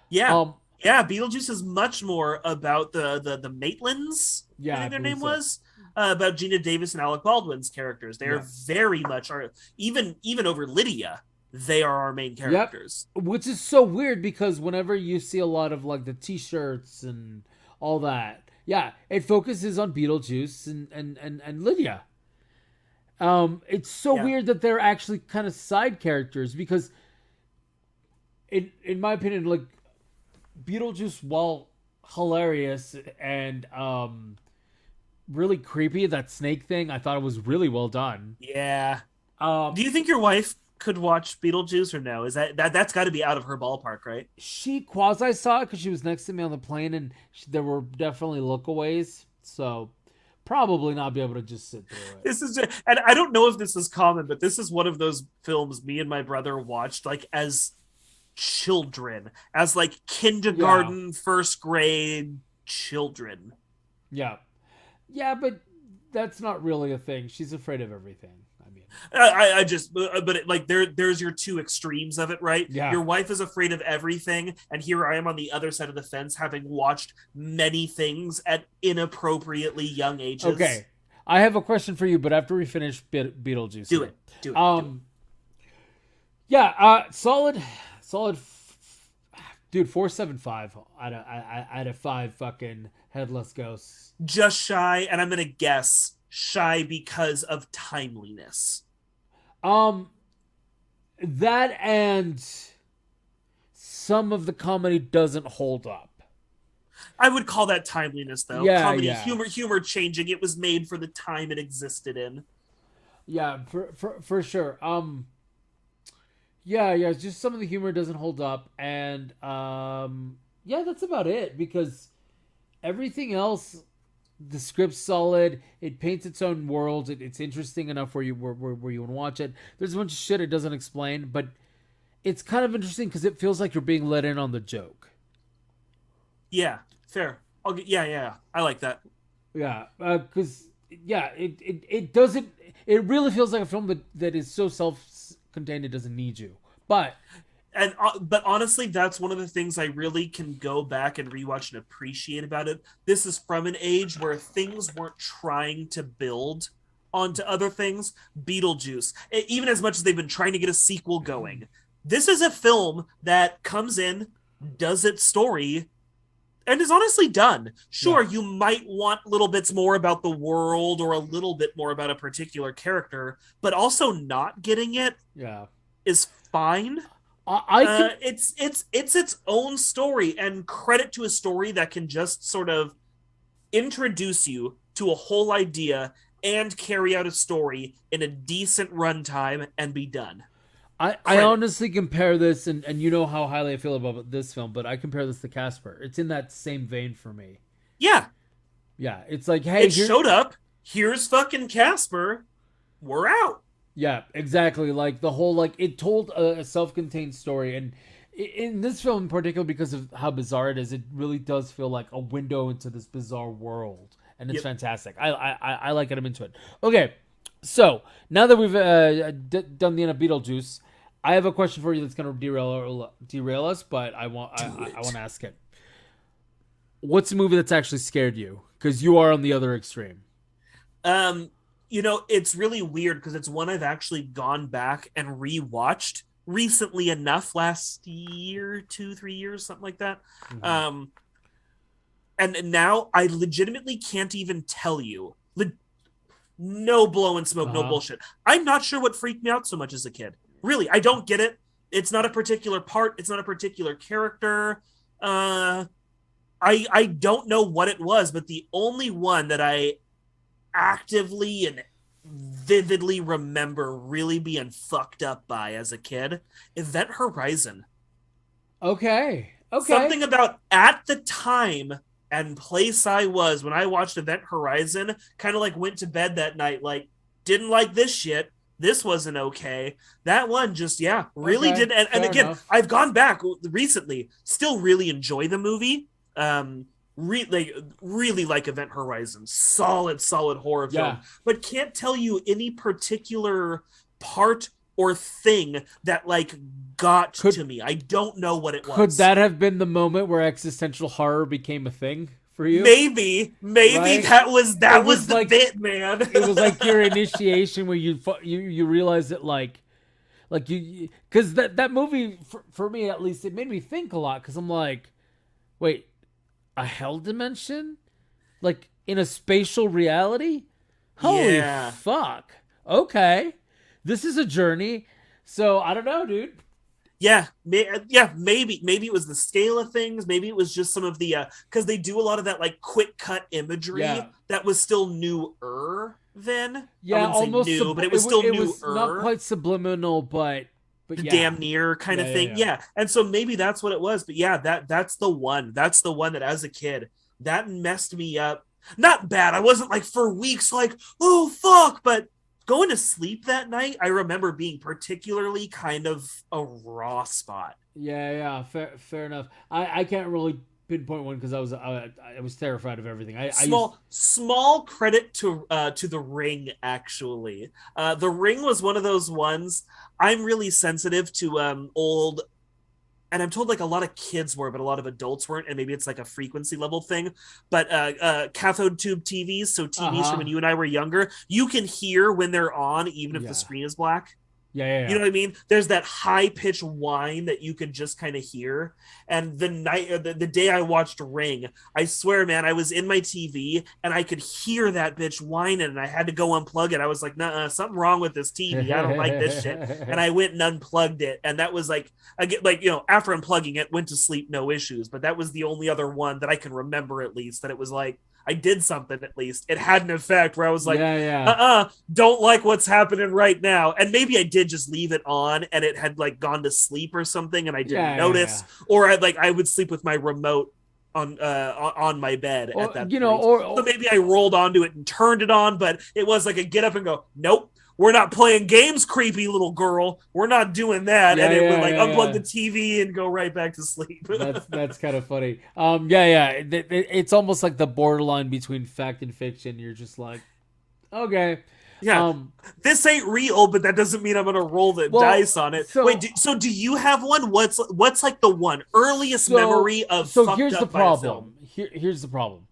Yeah. Beetlejuice is much more about the Maitlands. Yeah, I think their name was. About Gina Davis and Alec Baldwin's characters. They are very much even over Lydia. They are our main characters. Yep. Which is so weird because whenever you see a lot of like the T-shirts and all that, it focuses on Beetlejuice and Lydia. It's so weird that they're actually kind of side characters because, in my opinion, like Beetlejuice, while hilarious and really creepy, that snake thing, I thought it was really well done. Yeah. Do you think your wife could watch Beetlejuice or no? Is that's got to be out of her ballpark, right? She quasi saw it because she was next to me on the plane, and there were definitely lookaways, so probably not be able to just sit through it. And I don't know if this is common, but this is one of those films me and my brother watched like as children, as like kindergarten, first grade children. Yeah, but that's not really a thing. She's afraid of everything. I just, but there's your two extremes of it, right? Yeah. Your wife is afraid of everything, and here I am on the other side of the fence, having watched many things at inappropriately young ages. Okay, I have a question for you, but after we finish Beetlejuice, do it. Yeah, solid. Dude, 475 out of 5 fucking headless ghosts. Just shy, and I'm gonna guess shy because of timeliness. Um, that and some of the comedy doesn't hold up. I would call that timeliness, though. Yeah, Comedy, yeah. humor changing. It was made for the time it existed in. Yeah, for sure. Yeah, yeah, it's just some of the humor doesn't hold up, and yeah, that's about it because everything else, the script's solid. It paints its own world. It's interesting enough where you want to watch it. There's a bunch of shit it doesn't explain, but it's kind of interesting because it feels like you're being let in on the joke. Yeah, fair. Yeah. I like that. Yeah, because yeah, it doesn't. It really feels like a film that is so self-contained it doesn't need you. But But honestly, that's one of the things I really can go back and rewatch and appreciate about it. This is from an age where things weren't trying to build onto other things. Beetlejuice, even as much as they've been trying to get a sequel going, this is a film that comes in, does its story, and is honestly done. Sure, yeah, you might want little bits more about the world or a little bit more about a particular character, but also not getting it yeah, is fine. I can. It's its own story, and credit to a story that can just sort of introduce you to a whole idea and carry out a story in a decent runtime and be done. I Credit. honestly compare this, and you know how highly I feel about this film, but I compare this to Casper. It's in that same vein for me. Yeah, Yeah, it's like, hey, it here, showed up. Here's fucking Casper. We're out. yeah, exactly. Like the whole, like it told a self-contained story, and in this film in particular, because of how bizarre it is, it really does feel like a window into this bizarre world, and it's Yep. fantastic. I like it. I'm into it. Okay, so now that we've done the end of Beetlejuice, I have a question for you that's going to derail us, but I want to ask it. What's a movie that's actually scared you? Because you are on the other extreme. Um, it's really weird because it's one I've actually gone back and rewatched recently enough, last year, 2, 3 years, something like that. Mm-hmm. Um, and now I legitimately can't even tell you. No blowing smoke, Uh no huh. bullshit. I'm not sure what freaked me out so much as a kid. Really, I don't get it. It's not a particular part. It's not a particular character. Uh, I don't know what it was, but the only one that I actively and vividly remember really being fucked up by as a kid, Event Horizon. Okay. Okay. Something about at the time and place I was when I watched Event Horizon, kind of like went to bed that night, like, didn't like this shit. This wasn't okay. That one just, yeah, really Okay. did. And Fair again, enough. I've gone back recently, still really enjoy the movie. Really like Event Horizon. Solid horror film. Yeah. But can't tell you any particular part or thing that like got Could to me. I don't know what it could was. that have been the moment where existential horror became a thing for you? Maybe Right? It that was was the like bit, man. it was like your initiation where you realize that like you because that movie for me at least it made me think a lot because I'm like, wait, a hell dimension, like in a spatial reality? Holy Yeah. fuck! Okay, this is a journey. So I don't know, dude. Maybe it was the scale of things. Maybe it was just some of the because they do a lot of that like quick cut Yeah, imagery that was still newer then. I yeah, wouldn't say almost. new, but it was still It was not newer, quite subliminal, but yeah, damn near kind yeah, of yeah, thing. yeah. Yeah, and so maybe that's what it was. But yeah, that's the one. That's the one that as a kid that messed me up. Not bad. I wasn't like for weeks like oh fuck, but going to sleep that night, I remember being particularly kind of a raw spot. Yeah, fair enough. I can't really pinpoint one because I was terrified of everything. I used Small credit to the Ring, actually. The Ring was one of those ones. I'm really sensitive to old, and I'm told like a lot of kids were, but a lot of adults weren't, and maybe it's like a frequency level thing. But cathode tube TVs, so TVs from uh-huh. when you and I were younger, you can hear when they're on even if the Yeah. screen is black. Yeah, yeah, You yeah. know what I mean? There's that high pitched whine that you could just kind of hear. And the day I watched Ring, I swear, man, I was in my TV and I could hear that bitch whining, and I had to go unplug it. I was like, nah, something wrong with this TV. I don't like this shit. And I went and unplugged it, and that was like, I get like, after unplugging it, went to sleep, no issues. But that was the only other one that I can remember, at least, that it was like I did something. At least it had an effect where I was like, Yeah, yeah. don't like what's happening right now. And maybe I did just leave it on and it had like gone to sleep or something and I didn't Yeah, yeah, notice. yeah. Or I would sleep with my remote on my bed at Or that you know, point. So or maybe I rolled onto it and turned it on, but it was like a get up and go, nope. We're not playing games, creepy little girl. We're not doing that. yeah, And it would yeah, like yeah, unplug yeah. the TV and go right back to sleep. That's kind of funny. Yeah, yeah. It's almost like the borderline between fact and fiction. You're just like, okay. Yeah, Um, this ain't real, but that doesn't mean I'm gonna roll the well, dice on it. Wait, so so do you have one? What's like the one earliest so memory of so fucked here's the up by a film? problem. Here's the problem.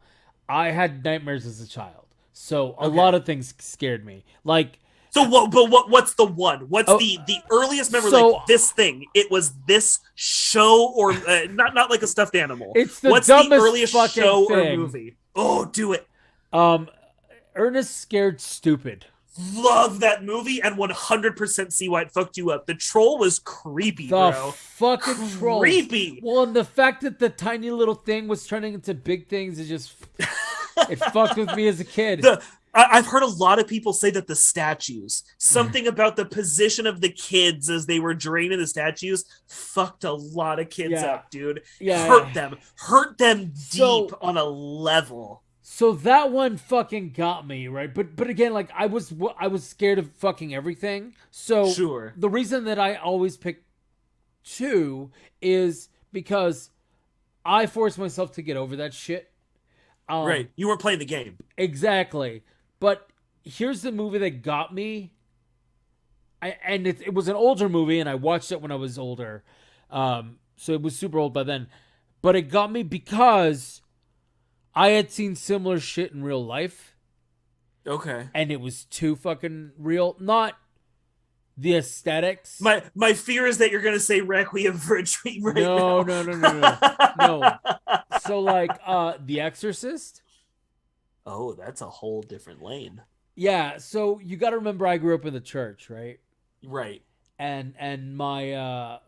I had nightmares as a child, so a Okay. lot of things scared me. Like, So what? But what's the one? What's oh, the earliest memory? Like so this thing? It was this show or not like a stuffed animal. it's the What's the dumbest earliest fucking show or thing. movie? Oh, do it! Um, Ernest Scared Stupid. Love that movie and 100% see why it fucked you up. The troll was creepy, The bro. fucking trolls. Creepy. Well, and the fact that the tiny little thing was turning into big things is just it fucked with me as a kid. I've heard a lot of people say that the statues, something about the position of the kids as they were draining the statues, fucked a lot of kids Yeah. up, dude. Yeah. Hurt them So- deep on a level. So that one fucking got me, right? But again, like I was scared of fucking everything. So Sure. the reason that I always pick two is because I forced myself to get over that shit. Right. You weren't playing the game. Exactly. But here's the movie that got me. It was an older movie, and I watched it when I was older. So it was super old by then. But it got me because I had seen similar shit in real life, Okay. and it was too fucking real. Not the aesthetics. My fear is that you're gonna say Requiem for a Dream right No, now. no. So like The Exorcist. Oh, that's a whole different lane. Yeah, so you got to remember I grew up in the church, right? Right. And my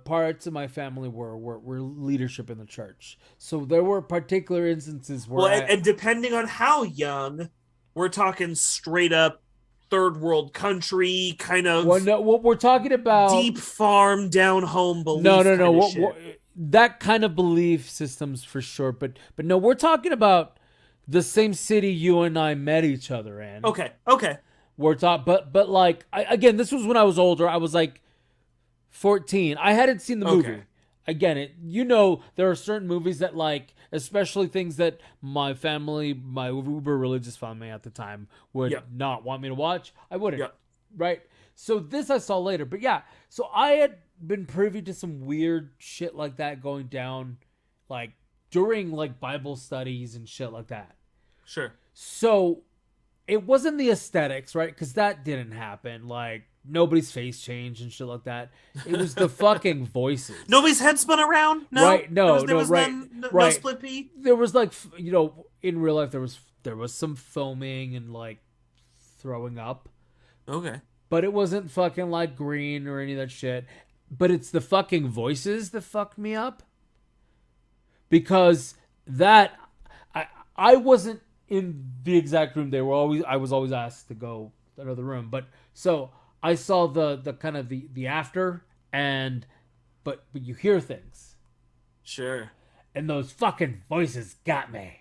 parts of my family were leadership in the church. So there were particular instances where Well, and depending on how young, we're talking straight up third world country kind of well, no, what we're talking about deep farm down home belief. no kind of shit. that kind of belief systems for sure, but no, we're talking about the same city you and I met each other in. Okay. We're talking, but like again, this was when I was older. I was like 14. I hadn't seen the movie. Okay. Again, there are certain movies that like, especially things that my family, my uber religious family at the time would Yep. not want me to watch. I wouldn't. Yep. Right. So this I saw later, but yeah. So I had been privy to some weird shit like that going down, like during like Bible studies and shit like that. Sure. So it wasn't the aesthetics, right? Because that didn't happen. Like nobody's face changed and shit like that. It was the fucking voices. Nobody's head spun around? No. Right, no, there was right, no right. split pea? There was like in real life there was some foaming and like throwing up, Okay. but it wasn't fucking like green or any of that shit. But it's the fucking voices that fucked me up because I wasn't in the exact room. I was always asked to go to another room, but so I saw the kind of the after but you hear things Sure. and those fucking voices got me.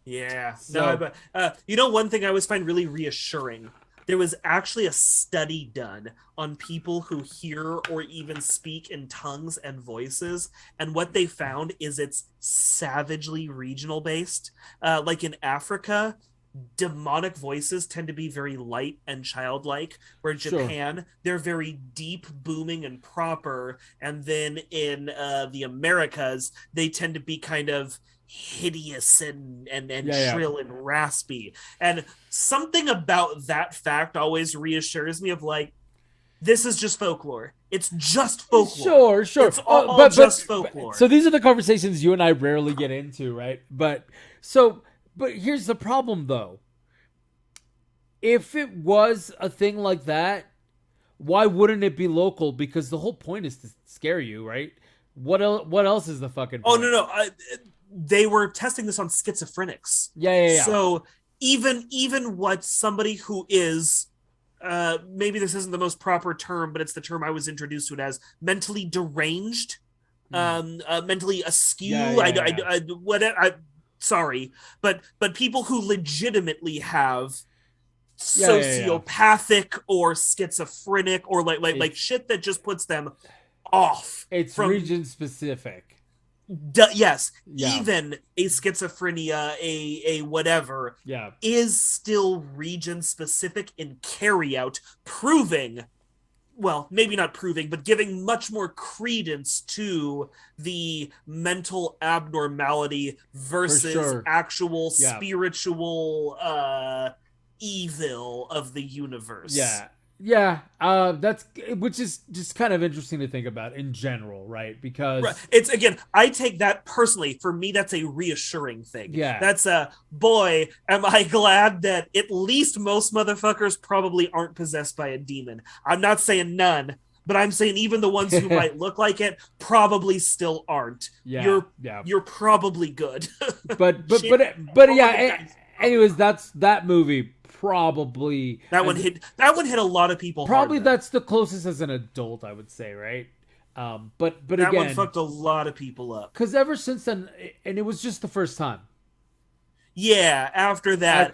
Yeah. So- No, but one thing I always find really reassuring. There was actually a study done on people who hear or even speak in tongues and voices, and what they found is it's savagely regional based. Like in Africa, demonic voices tend to be very light and childlike, where in Sure. Japan they're very deep, booming, and proper, and then in the Americas they tend to be kind of hideous and Yeah. shrill and raspy. And something about that fact always reassures me of like, This is just folklore. It's just folklore. Sure. It's all just folklore. So these are the conversations you and I rarely get into, right? But here's the problem, though. If it was a thing like that, why wouldn't it be local? Because the whole point is to scare you, right? What else is the fucking point? Oh, no. They were testing this on schizophrenics. Yeah. So even what somebody who is, maybe this isn't the most proper term, but it's the term I was introduced to it as, mentally deranged, mentally askew. Sorry, but people who legitimately have sociopathic or schizophrenic or like shit that just puts them off. It's region specific. Yes, even a schizophrenia, a whatever, is still region specific in carry out, proving, well, maybe not proving, but giving much more credence to the mental abnormality versus actual spiritual evil of the universe. That's, which is just kind of interesting to think about in general, right? Because it's, again, I take that personally. For me, that's a reassuring thing. That's boy, am I glad that at least most motherfuckers probably aren't possessed by a demon. I'm not saying none, but I'm saying even the ones who might look like it probably still aren't. You're probably good. but anyways, that's that movie. Probably that one hit a lot of people. Probably hard, that's the closest as an adult, I would say, right? But that again, one fucked a lot of people up. Because ever since then, and it was just the first time. Yeah, after that,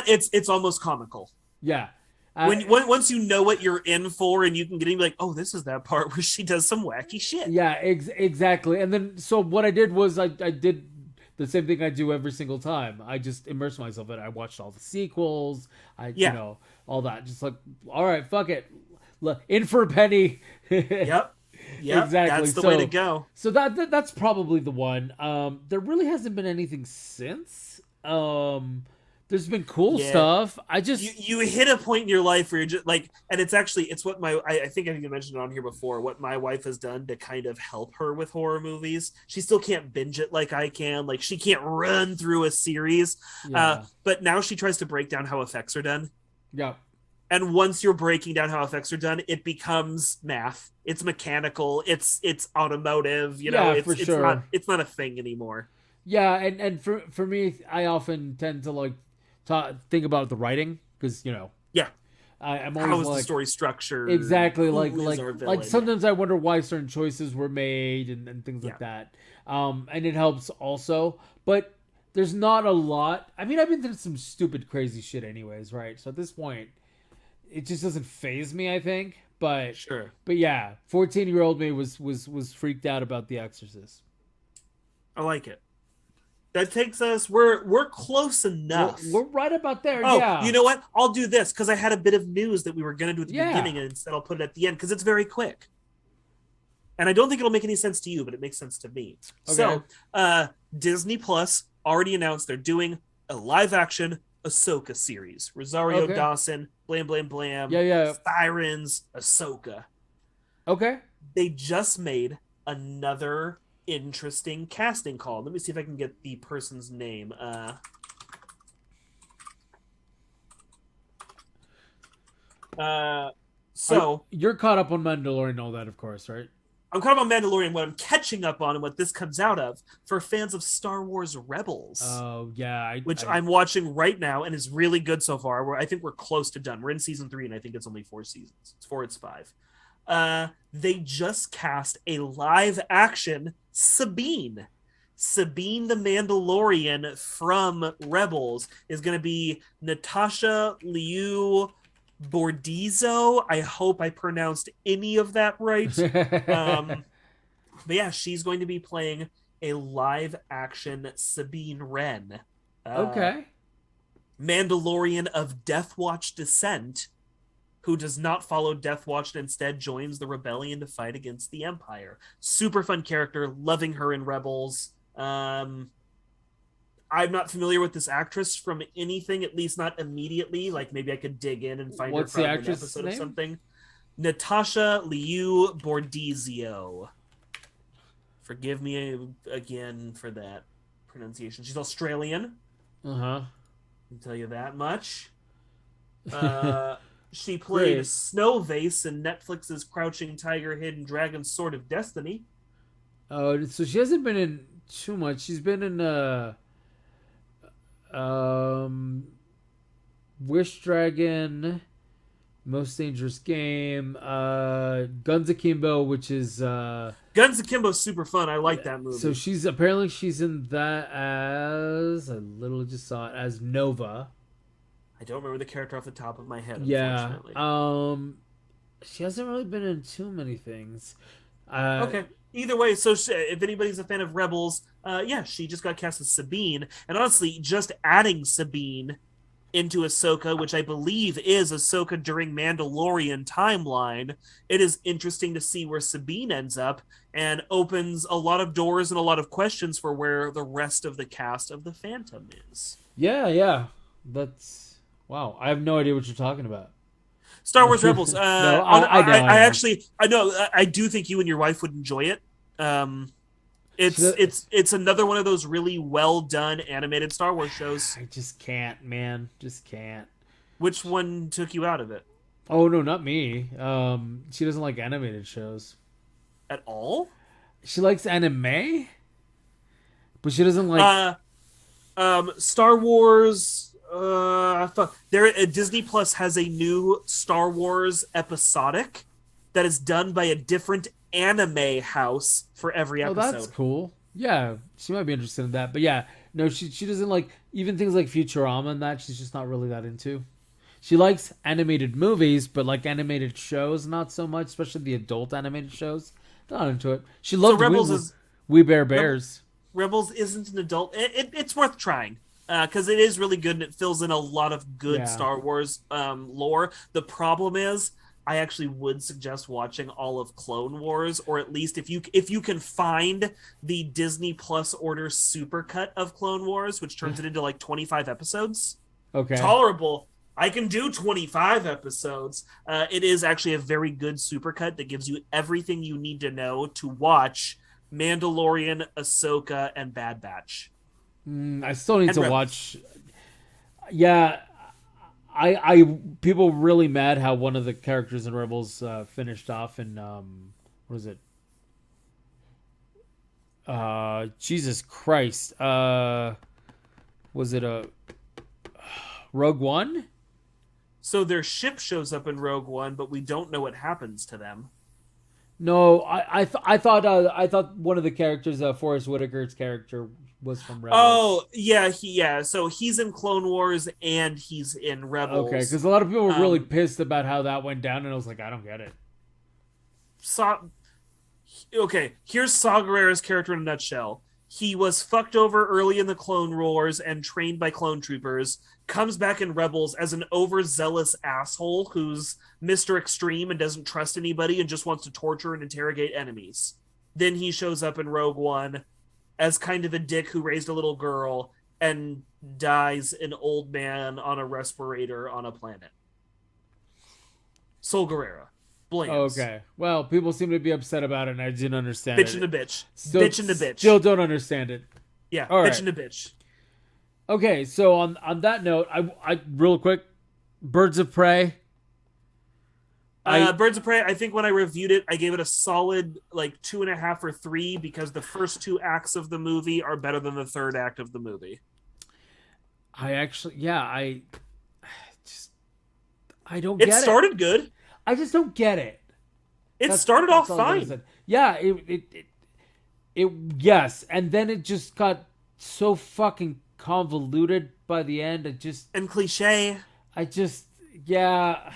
it's almost comical. Yeah, once you know what you're in for, and you can get in, like, oh, this is that part where she does some wacky shit. Yeah, exactly. And then so what I did was I did the same thing I do every single time. I just immersed myself in it. I watched all the sequels. You know, all that. Just like, all right, fuck it. In for a penny. Yep. Exactly. That's the way to go. So that's probably the one. There really hasn't been anything since. There's been cool stuff. I just you hit a point in your life where you're just like, and it's what I think I mentioned it on here before, what my wife has done to kind of help her with horror movies. She still can't binge it like I can. Like, she can't run through a series. But now she tries to break down how effects are done. Yeah. And once you're breaking down how effects are done, it becomes math. It's mechanical. It's automotive. It's not a thing anymore. Yeah, and for me, I often tend to like think about the writing, because I'm always, how is the story structured? Exactly, like sometimes I wonder why certain choices were made and things like that. And it helps also, but there's not a lot. I mean, I've been through some stupid, crazy shit anyways, right? So at this point, it just doesn't faze me, I think. But sure. But yeah, 14-year-old me was freaked out about The Exorcist. I like it. That takes us. We're close enough. We're right about there. Oh, yeah. You know what? I'll do this because I had a bit of news that we were going to do at the beginning, and instead I'll put it at the end because it's very quick. And I don't think it'll make any sense to you, but it makes sense to me. Okay. So, Disney Plus already announced they're doing a live-action Ahsoka series. Rosario Dawson, blam blam blam. Yeah. Sirens, Ahsoka. Okay. They just made another interesting casting call. Let me see if I can get the person's name. You're caught up on Mandalorian and all that, of course, right? I'm caught up on Mandalorian. What I'm catching up on and what this comes out of for fans of Star Wars Rebels. Oh yeah, I'm watching right now and is really good so far. I think we're close to done. We're in season 3 and I think it's only 4 seasons. It's 5. They just cast a live action Sabine. Sabine the Mandalorian from Rebels is going to be Natasha Liu Bordizzo. I hope I pronounced any of that right. But yeah, she's going to be playing a live action Sabine Wren. Okay. Mandalorian of Death Watch descent, who does not follow Death Watch and instead joins the rebellion to fight against the Empire. Super fun character, loving her in Rebels. I'm not familiar with this actress from anything, at least not immediately. Like, maybe I could dig in and find What's her from the actress' an episode name? of something. Natasha Liu Bordizio. Forgive me again for that pronunciation. She's Australian. Uh I can tell you that much. huh. She played Great. Snow Vase in Netflix's Crouching Tiger, Hidden Dragon, Sword of Destiny. Oh, so she hasn't been in too much. She's been in um Wish Dragon, Most Dangerous Game, Guns Akimbo, which is Guns Akimbo's super fun. I like yeah. that So movie. she's in that as I literally just saw it as Nova. I don't remember the character off the top of my head, Yeah. unfortunately. She hasn't really been in too many things. Uh, Okay. Either way, so if anybody's a fan of Rebels, yeah, she just got cast as Sabine. And honestly, just adding Sabine into Ahsoka, which I believe is Ahsoka during Mandalorian timeline, it is interesting to see where Sabine ends up and opens a lot of doors and a lot of questions for where the rest of the cast of the Phantom is. yeah, yeah. That's wow. I have no idea what you're talking about. Star Wars Rebels. No, I know, I I know. actually, I know, I do think you and your wife would enjoy it. Um, She, it's another one of those really well done animated Star Wars shows. I just can't, man. Just can't. Which one took you out of it Oh no, not me. She doesn't like animated shows. at all? She likes anime, but she doesn't like. Star Wars. Fuck. There, Disney Plus has a new Star Wars episodic that is done by a different anime house for every Oh, that's episode. cool. Yeah, she might be interested in that. But yeah, no, she doesn't like even things like Futurama and that. She's just not really that into. She likes animated movies, but like animated shows, not so much. Especially the adult animated shows, not into it. She So loved Rebels is We Bare Rebel, Bears. Rebels isn't an adult. It's worth trying because it is really good and it fills in a lot of good Yeah. Star Wars lore. The problem is, I actually would suggest watching all of Clone Wars, or at least if you can find the Disney Plus order supercut of Clone Wars, which turns it into like 25 episodes. Okay. Tolerable. I can do 25 episodes. It is actually a very good supercut that gives you everything you need to know to watch Mandalorian, Ahsoka, and Bad Batch. I still need And to Rebels. watch. Yeah, I people were really mad how one of the characters in Rebels finished off in what is it? Jesus Christ. Was it a Rogue One? So their ship shows up in Rogue One, but we don't know what happens to them. No, I thought one of the characters, Forrest Whitaker's character, was from Rebels. Oh, yeah. So he's in Clone Wars and he's in Rebels. Okay, because a lot of people were really Um, pissed about how that went down, and I was like, I don't get it. Okay, here's Saw Gerrera's character in a nutshell. He was fucked over early in the Clone Wars and trained by clone troopers, comes back in Rebels as an overzealous asshole who's Mr. Extreme and doesn't trust anybody and just wants to torture and interrogate enemies. Then he shows up in Rogue One as kind of a dick who raised a little girl and dies an old man on a respirator on a planet. Sol Guerrera. Blames. Okay. Well, people seem to be upset about it, and I didn't understand Bitch it. and a bitch. Still, Bitch and a bitch. Still don't understand it. Yeah, All bitch right. and a bitch. Okay, so on that note, I real quick, Birds of Prey. Birds of Prey, I think when I reviewed it, I gave it a solid like 2.5 or 3 because the first 2 acts of the movie are better than the third act of the movie. I just I don't It get started good. I just don't get it. It started off all I'm gonna fine. say. Yeah, it yes, and then it just got so fucking convoluted by the end. And cliche. Yeah.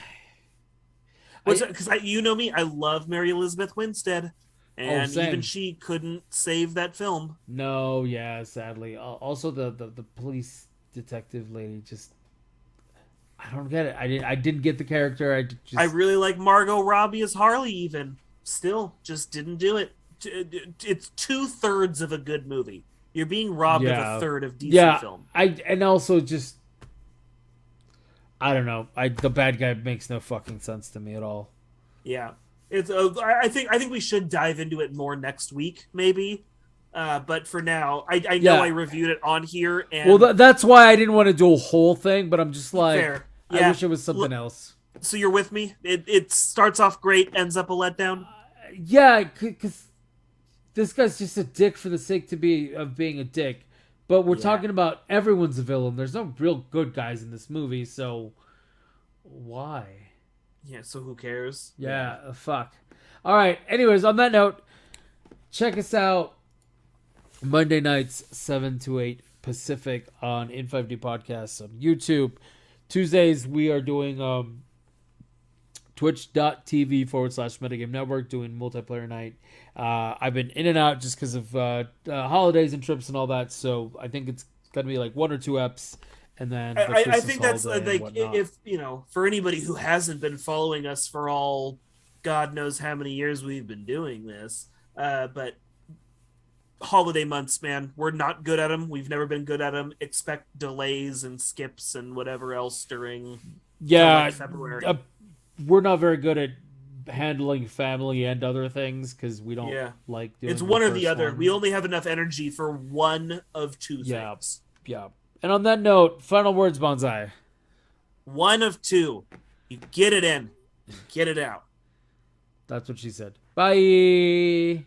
Because you know me, I love Mary Elizabeth Winstead. And same. even she couldn't save that film. No, yeah, sadly. Also, the police detective lady just. I don't get it. I didn't get the character. I really like Margot Robbie as Harley even. Still, just didn't do it. It's 2/3 of a good movie. You're being robbed of a third of decent film. And also just. I don't know. The bad guy makes no fucking sense to me at all. Yeah, it's. I think we should dive into it more next week, maybe. But for now, I know I Yeah. reviewed it on here, Well, and that's why I didn't want to do a whole thing, but I'm just like, fair. I Yeah. wish it was something else. So you're with me? It starts off great, ends up a letdown. Yeah, because this guy's just a dick for the sake to be of being a dick. But we're Yeah. talking about everyone's a villain. There's no real good guys in this movie, so why? Yeah. So who cares? Yeah, fuck. All right. Anyways, on that note, check us out Monday nights 7 to 8 Pacific on In5D Podcasts on YouTube. Tuesdays we are doing twitch.tv/Metagame Network doing multiplayer night. I've been in and out just because of holidays and trips and all that, so I think it's going to be like 1 or 2 eps and then the I Christmas think that's holiday and like whatnot. if for anybody who hasn't been following us for all God knows how many years we've been doing this, but holiday months, man, we're not good at them. We've never been good at them. Expect delays and skips and whatever else during till Yeah, like February. we're not very good at handling family and other things because we don't Yeah, like doing it's the one or the first other. one. We only have enough energy for one of two Yeah, things. yeah. And on that note, final words, Bonsai. One of two. You get it in, get it out. That's what she said. Bye.